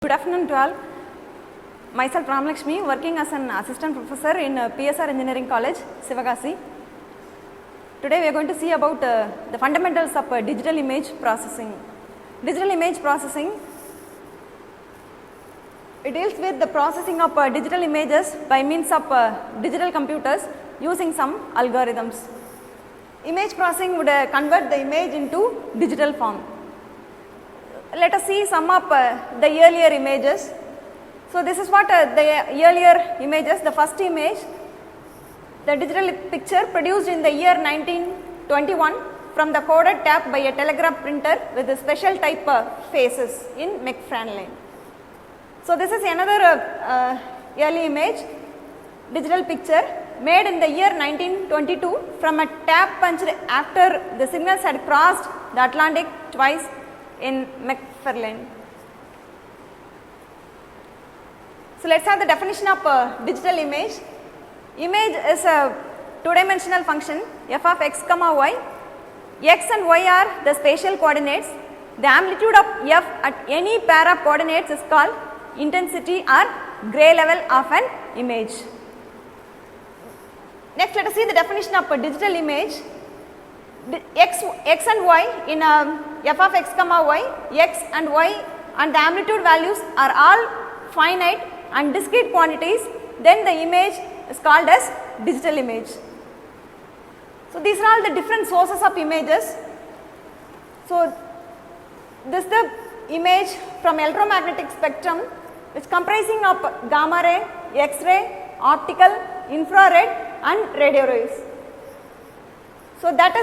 Good afternoon to all. Myself Ramlakshmi, working as an assistant professor in PSR Engineering College, Sivagasi. Today we are going to see about the fundamentals of digital image processing. Digital image processing, it deals with the processing of digital images by means of digital computers using some algorithms. Image processing would convert the image into digital form. Let us see some of the earlier images. So, this is what the earlier images, the first image, the digital picture produced in the year 1921 from the coded tape by a telegraph printer with a special type faces in McFarlane. So, this is another early image, digital picture made in the year 1922 from a tape punched after the signals had crossed the Atlantic twice in McFarlane. So, let us have the definition of digital image. Image is a two-dimensional function f of x comma y. X and y are the spatial coordinates. The amplitude of f at any pair of coordinates is called intensity or gray level of an image. Next, let us see the definition of a digital image. X and y in f of x comma y, x and y and the amplitude values are all finite and discrete quantities, then the image is called as digital image. So, these are all the different sources of images. So, this is the image from electromagnetic spectrum which comprising of gamma ray, X-ray, optical, infrared and radio rays. So, that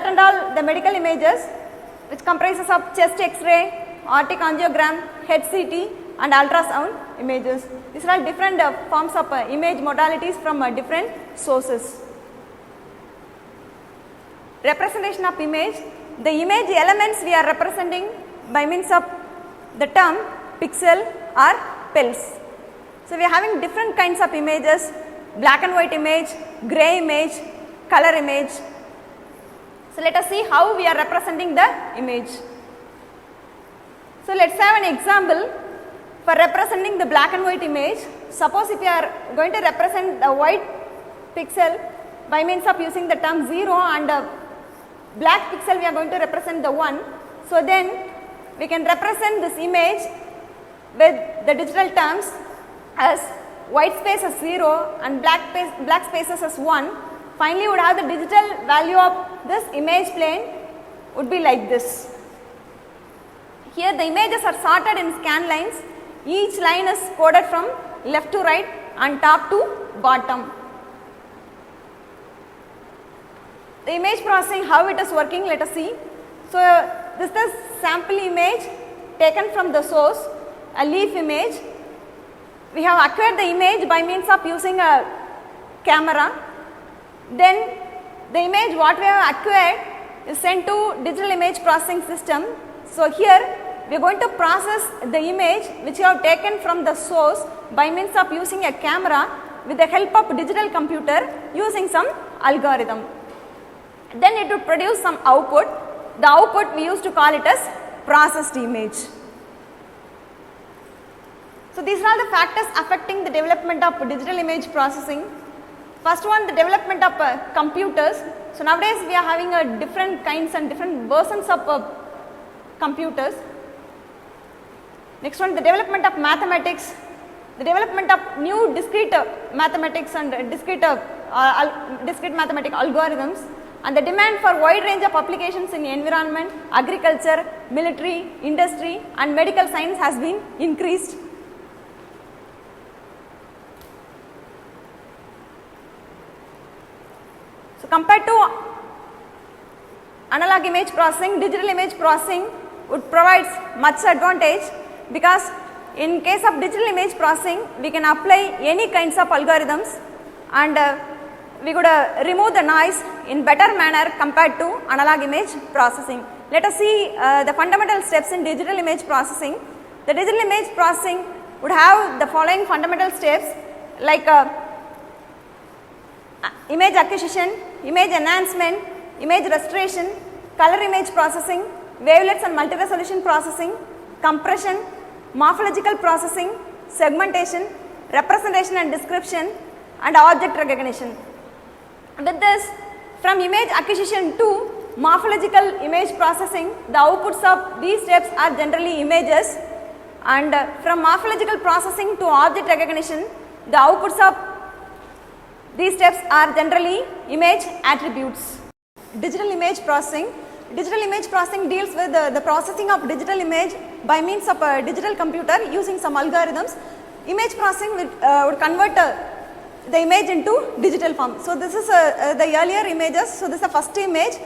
and all the medical images which comprises of chest X-ray, aortic angiogram, head CT and ultrasound images. These are all different forms of image modalities from different sources. Representation of image, the image elements we are representing by means of the term pixel or pels. So, we are having different kinds of images, black and white image, grey image, color image. So, let us see how we are representing the image. So, let us have an example for representing the black and white image. Suppose if you are going to represent the white pixel by means of using the term 0 and black pixel we are going to represent the 1. So, then we can represent this image with the digital terms as white space as 0 and black spaces as 1. Finally, we would have the digital value of this image plane would be like this. Here the images are sorted in scan lines. Each line is coded from left to right and top to bottom. The image processing, how it is working, let us see. So, this is the sample image taken from the source, a leaf image. We have acquired the image by means of using a camera. Then the image what we have acquired is sent to digital image processing system. So, here we are going to process the image which you have taken from the source by means of using a camera with the help of digital computer using some algorithm. Then it will produce some output. The output we used to call it as processed image. So, these are all the factors affecting the development of digital image processing. First one, the development of computers. So, nowadays we are having different kinds and different versions of computers. Next one, the development of mathematics, the development of new discrete mathematics and discrete mathematical algorithms, and the demand for wide range of applications in environment, agriculture, military, industry and medical science has been increased. So, compared to analog image processing, digital image processing would provide much advantage, because in case of digital image processing we can apply any kinds of algorithms and we could remove the noise in better manner compared to analog image processing. Let us see the fundamental steps in digital image processing. The digital image processing would have the following fundamental steps like image acquisition, image enhancement, image restoration, color image processing, wavelets and multi-resolution processing, compression, morphological processing, segmentation, representation and description, and object recognition. With this, from image acquisition to morphological image processing, the outputs of these steps are generally images, and from morphological processing to object recognition, the outputs of these steps are generally image attributes. Digital image processing. Digital image processing deals with the processing of digital image by means of a digital computer using some algorithms. Image processing would convert the image into digital form. So, this is the earlier images. So, this is the first image.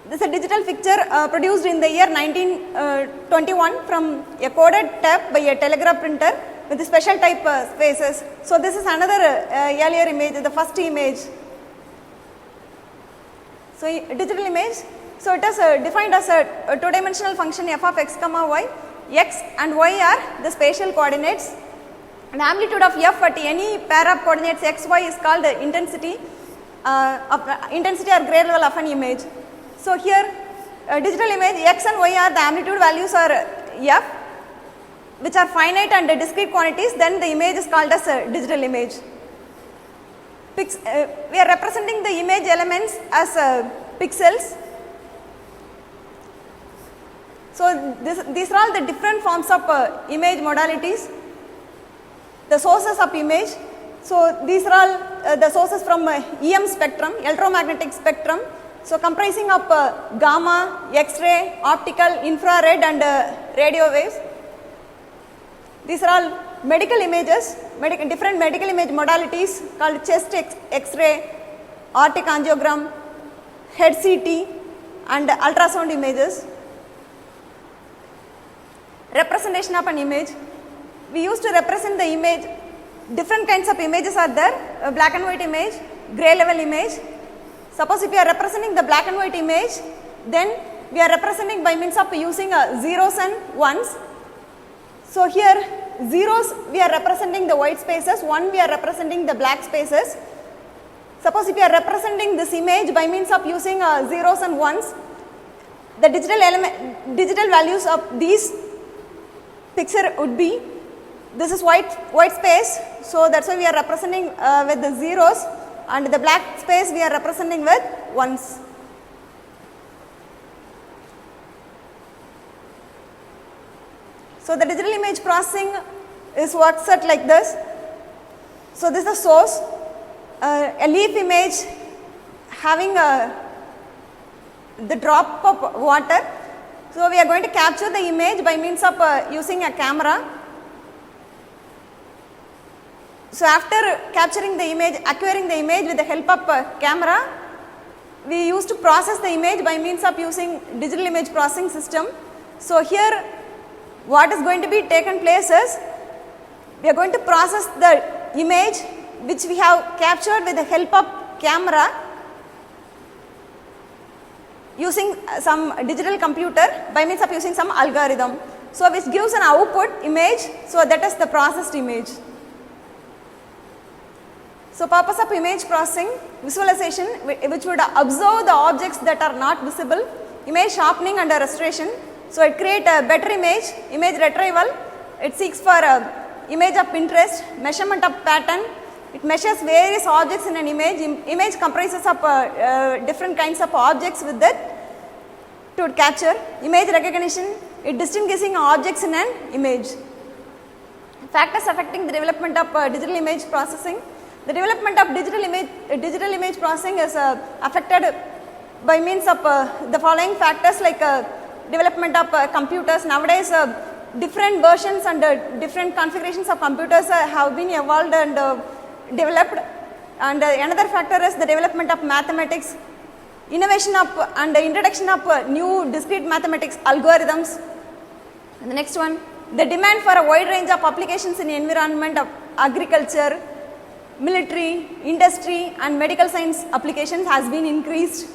This is a digital picture produced in the year 1921 from a coded tape by a telegraph printer with the special type spaces. So, this is another earlier image, the first image. So, digital image. So, it is defined as a two-dimensional function f of x comma y. X and y are the spatial coordinates. And amplitude of f at any pair of coordinates x, y is called the intensity or grade level of an image. So, here digital image x and y are the amplitude values are f, which are finite and discrete quantities, then the image is called as a digital image. We are representing the image elements as pixels. So, these are all the different forms of image modalities. The sources of image. So, these are all the sources from EM spectrum, electromagnetic spectrum. So, comprising of gamma, X-ray, optical, infrared and radio waves. These are all medical images, different medical image modalities called chest X-ray, aortic angiogram, head CT and ultrasound images. Representation of an image. We used to represent the image, different kinds of images are there, black and white image, grey level image. Suppose if we are representing the black and white image, then we are representing by means of using zeros and ones. So, here zeros we are representing the white spaces, 1 we are representing the black spaces. Suppose if we are representing this image by means of using zeros and ones, the digital values of these picture would be, this is white space, so that is why we are representing with the zeros, and the black space we are representing with ones. So, the digital image processing works out like this. So, this is the source, a leaf image having the drop of water. So, we are going to capture the image by means of using a camera. So, after capturing the image, acquiring the image with the help of camera, we used to process the image by means of using digital image processing system. So, here what is going to be taken place is, we are going to process the image which we have captured with the help of camera using some digital computer by means of using some algorithm. So, which gives an output image, so that is the processed image. So, purpose of image processing, visualization which would observe the objects that are not visible, image sharpening and restoration. So, it creates a better image retrieval, it seeks for image of interest, measurement of pattern, it measures various objects in an image, image comprises of different kinds of objects with that to capture, image recognition, it distinguishing objects in an image. Factors affecting the development of digital image processing. The development of digital image processing is affected by means of the following factors, like development of computers. Nowadays different versions and different configurations of computers have been evolved and developed, and another factor is the development of mathematics, innovation of and introduction of new discrete mathematics algorithms. And the next one, the demand for a wide range of applications in environment of agriculture, military, industry and medical science applications has been increased.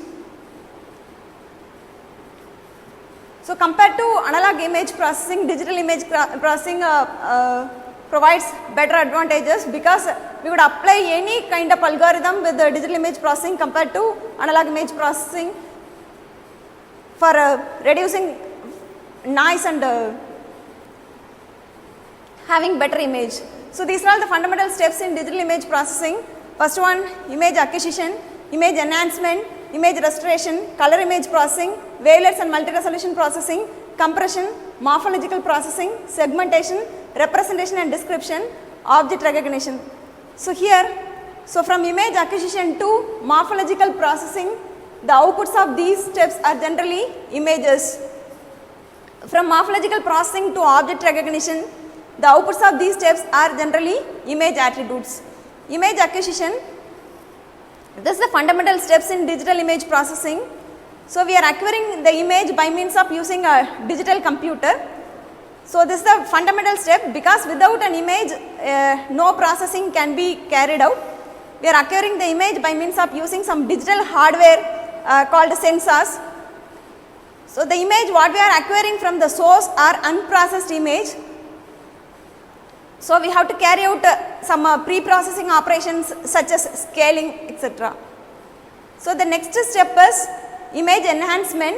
So, compared to analog image processing, digital image processing provides better advantages, because we would apply any kind of algorithm with the digital image processing compared to analog image processing for reducing noise and having better image. So these are all the fundamental steps in digital image processing. First one, image acquisition, image enhancement, image restoration, color image processing, wavelets and multi-resolution processing, compression, morphological processing, segmentation, representation and description, object recognition. So here, so from image acquisition to morphological processing, the outputs of these steps are generally images. From morphological processing to object recognition, the outputs of these steps are generally image attributes. Image acquisition, this is the fundamental steps in digital image processing. So we are acquiring the image by means of using a digital computer. So this is the fundamental step, because without an image no processing can be carried out. We are acquiring the image by means of using some digital hardware called sensors. So the image what we are acquiring from the source are unprocessed image. So we have to carry out some pre-processing operations such as scaling, etc. So the next step is image enhancement.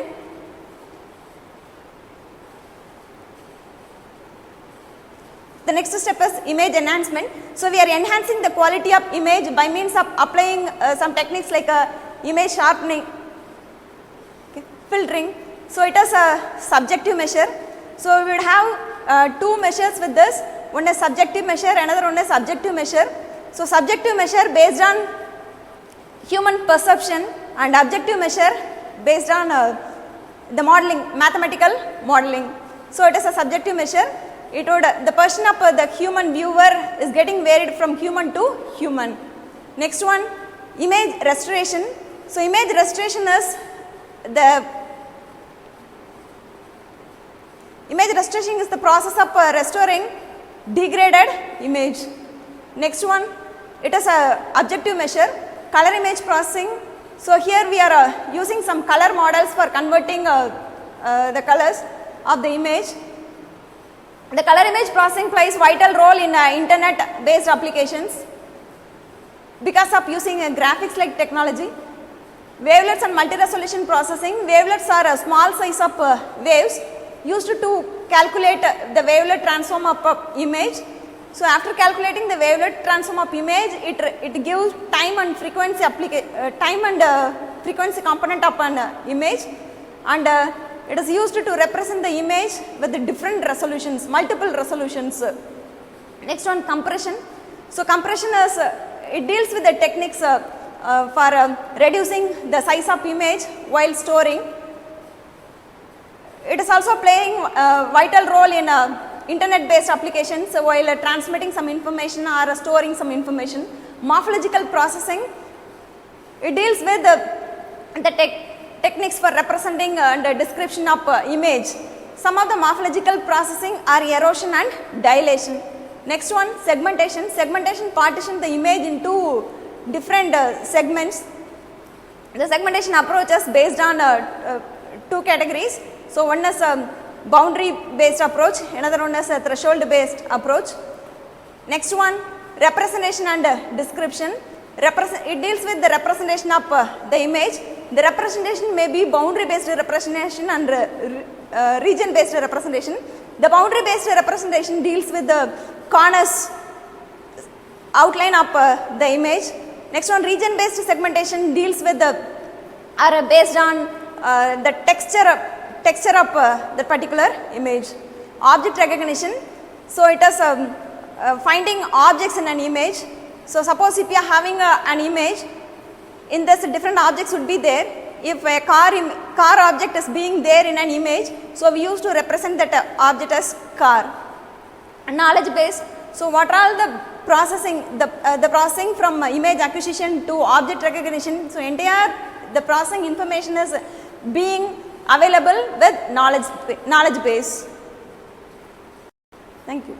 The next step is image enhancement. So we are enhancing the quality of image by means of applying some techniques like image sharpening, okay, filtering. So it is a subjective measure. So we would have two measures with this. One is subjective measure, another one is objective measure. So subjective measure based on human perception, and objective measure based on the modeling, mathematical modeling. So it is a subjective measure. It would, the perception of the human viewer is getting varied from human to human. Next one, image restoration. So image restoration is the process of restoring degraded image. Next one, it is a objective measure, color image processing. So here we are using some color models for converting the colors of the image. The color image processing plays vital role in internet based applications because of using graphics like technology. Wavelets and multi-resolution processing. Wavelets are a small size of waves used to calculate the wavelet transform of image. So after calculating the wavelet transform of image, it gives time and frequency frequency component of an image, and it is used to represent the image with the different resolutions, multiple resolutions. Next one, compression. So compression is, it deals with the techniques for reducing the size of image while storing. It is also playing a vital role in internet based applications while transmitting some information or storing some information. Morphological processing, it deals with the techniques for representing and description of image. Some of the morphological processing are erosion and dilation. Next one, segmentation. Segmentation partitions the image into different segments. The segmentation approach is based on two categories. So one is a boundary based approach, another one is a threshold based approach. Next one, representation and description. It deals with the representation of the image. The representation may be boundary based representation and region based representation. The boundary based representation deals with the corners outline of the image. Next one, region based segmentation deals with the are based on the texture of the particular image. Object recognition, so it is finding objects in an image. So suppose if you are having an image, in this different objects would be there. If a car object is being there in an image, so we used to represent that object as car. Knowledge base, so what are all the processing, the processing from image acquisition to object recognition. So entire the processing information is being available with knowledge base. Thank you.